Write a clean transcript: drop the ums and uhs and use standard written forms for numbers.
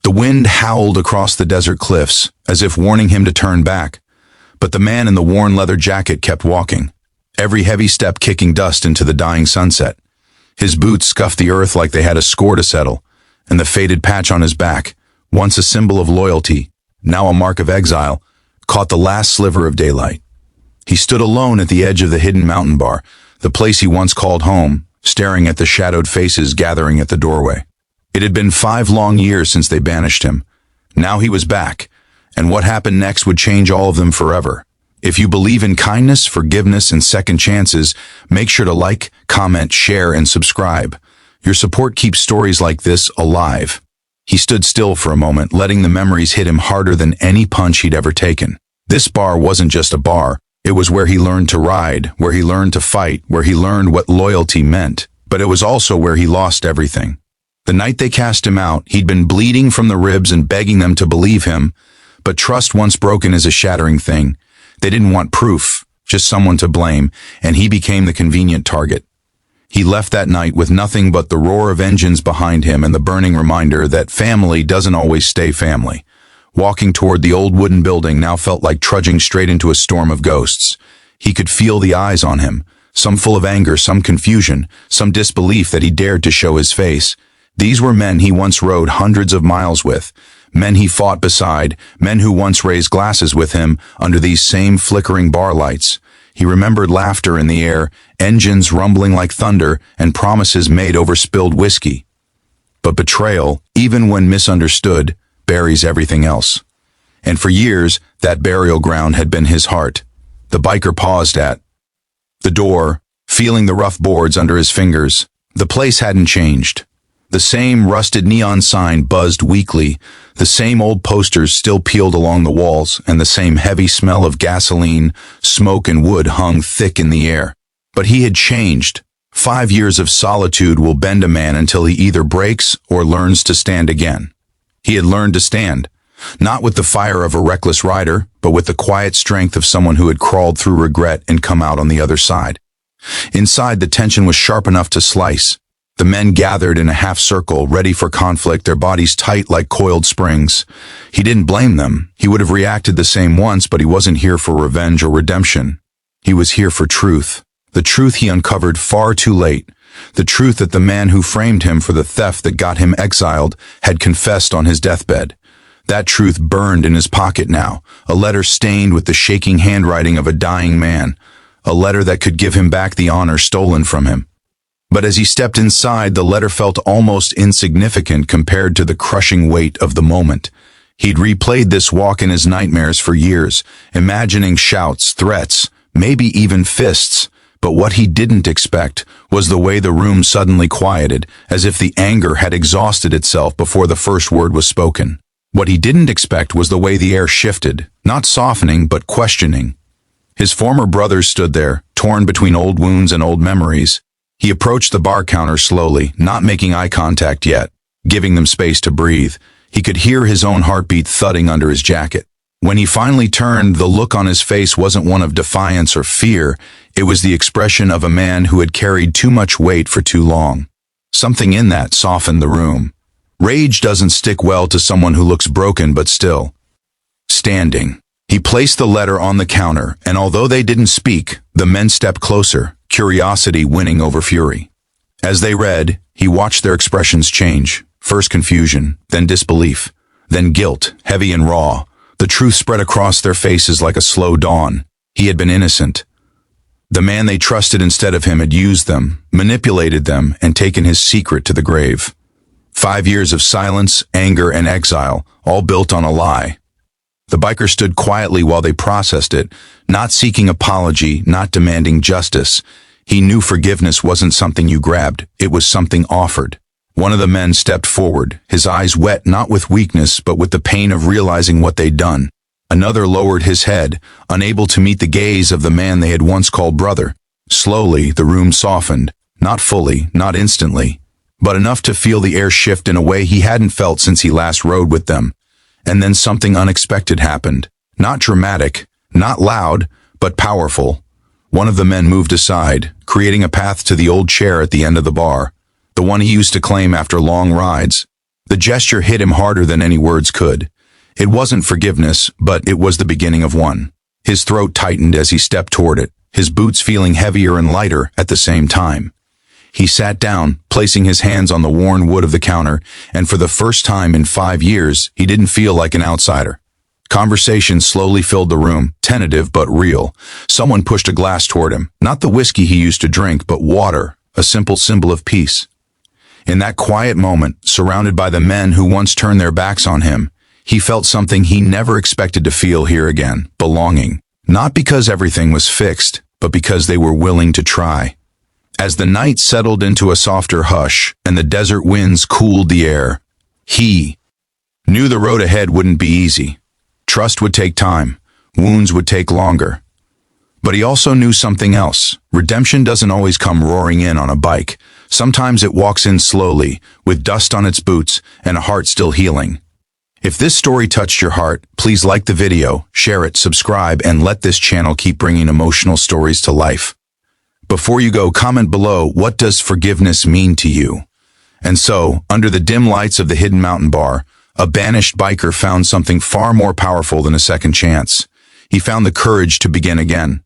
The wind howled across the desert cliffs, as if warning him to turn back. But the man in the worn leather jacket kept walking, every heavy step kicking dust into the dying sunset. His boots scuffed the earth like they had a score to settle, and the faded patch on his back, once a symbol of loyalty, now a mark of exile, caught the last sliver of daylight. He stood alone at the edge of the hidden mountain bar, the place he once called home, staring at the shadowed faces gathering at the doorway. It had been 5 long years since they banished him. Now he was back, and what happened next would change all of them forever. If you believe in kindness, forgiveness, and second chances, make sure to like, comment, share, and subscribe. Your support keeps stories like this alive. He stood still for a moment, letting the memories hit him harder than any punch he'd ever taken. This bar wasn't just a bar. It was where he learned to ride, where he learned to fight, where he learned what loyalty meant. But it was also where he lost everything. The night they cast him out, he'd been bleeding from the ribs and begging them to believe him. But trust once broken is a shattering thing. They didn't want proof, just someone to blame, and he became the convenient target. He left that night with nothing but the roar of engines behind him and the burning reminder that family doesn't always stay family. Walking toward the old wooden building now felt like trudging straight into a storm of ghosts. He could feel the eyes on him, some full of anger, some confusion, some disbelief that he dared to show his face. These were men he once rode hundreds of miles with, men he fought beside, men who once raised glasses with him under these same flickering bar lights. He remembered laughter in the air, engines rumbling like thunder, and promises made over spilled whiskey. But betrayal, even when misunderstood, buries everything else. And for years, that burial ground had been his heart. The biker paused at the door, feeling the rough boards under his fingers. The place hadn't changed. The same rusted neon sign buzzed weakly, the same old posters still peeled along the walls, and the same heavy smell of gasoline, smoke, and wood hung thick in the air. But he had changed. 5 years of solitude will bend a man until he either breaks or learns to stand again. He had learned to stand, not with the fire of a reckless rider, but with the quiet strength of someone who had crawled through regret and come out on the other side. Inside, the tension was sharp enough to slice. The men gathered in a half circle, ready for conflict, their bodies tight like coiled springs. He didn't blame them. He would have reacted the same once, but he wasn't here for revenge or redemption. He was here for truth. The truth he uncovered far too late. The truth that the man who framed him for the theft that got him exiled had confessed on his deathbed. That truth burned in his pocket now, a letter stained with the shaking handwriting of a dying man, a letter that could give him back the honor stolen from him. But as he stepped inside, the letter felt almost insignificant compared to the crushing weight of the moment. He'd replayed this walk in his nightmares for years, imagining shouts, threats, maybe even fists. But what he didn't expect was the way the room suddenly quieted, as if the anger had exhausted itself before the first word was spoken. What he didn't expect was the way the air shifted, not softening, but questioning. His former brothers stood there, torn between old wounds and old memories. He approached the bar counter slowly, not making eye contact yet, giving them space to breathe. He could hear his own heartbeat thudding under his jacket. When he finally turned, the look on his face wasn't one of defiance or fear. It was the expression of a man who had carried too much weight for too long. Something in that softened the room. Rage doesn't stick well to someone who looks broken but still standing. He placed the letter on the counter, and although they didn't speak, the men stepped closer, curiosity winning over fury. As they read, he watched their expressions change. First confusion, then disbelief, then guilt, heavy and raw. The truth spread across their faces like a slow dawn. He had been innocent. The man they trusted instead of him had used them, manipulated them, and taken his secret to the grave. 5 years of silence, anger, and exile, all built on a lie. The biker stood quietly while they processed it, not seeking apology, not demanding justice. He knew forgiveness wasn't something you grabbed, it was something offered. One of the men stepped forward, his eyes wet not with weakness but with the pain of realizing what they'd done. Another lowered his head, unable to meet the gaze of the man they had once called brother. Slowly, the room softened, not fully, not instantly, but enough to feel the air shift in a way he hadn't felt since he last rode with them. And then something unexpected happened. Not dramatic, not loud, but powerful. One of the men moved aside, creating a path to the old chair at the end of the bar, the one he used to claim after long rides. The gesture hit him harder than any words could. It wasn't forgiveness, but it was the beginning of one. His throat tightened as he stepped toward it, his boots feeling heavier and lighter at the same time. He sat down, placing his hands on the worn wood of the counter, and for the first time in 5 years, he didn't feel like an outsider. Conversation slowly filled the room, tentative but real. Someone pushed a glass toward him, not the whiskey he used to drink, but water, a simple symbol of peace. In that quiet moment, surrounded by the men who once turned their backs on him, he felt something he never expected to feel here again, belonging. Not because everything was fixed, but because they were willing to try. As the night settled into a softer hush and the desert winds cooled the air, he knew the road ahead wouldn't be easy. Trust would take time. Wounds would take longer. But he also knew something else. Redemption doesn't always come roaring in on a bike. Sometimes it walks in slowly, with dust on its boots and a heart still healing. If this story touched your heart, please like the video, share it, subscribe, and let this channel keep bringing emotional stories to life. Before you go, comment below, what does forgiveness mean to you? And so, under the dim lights of the hidden mountain bar, a banished biker found something far more powerful than a second chance. He found the courage to begin again.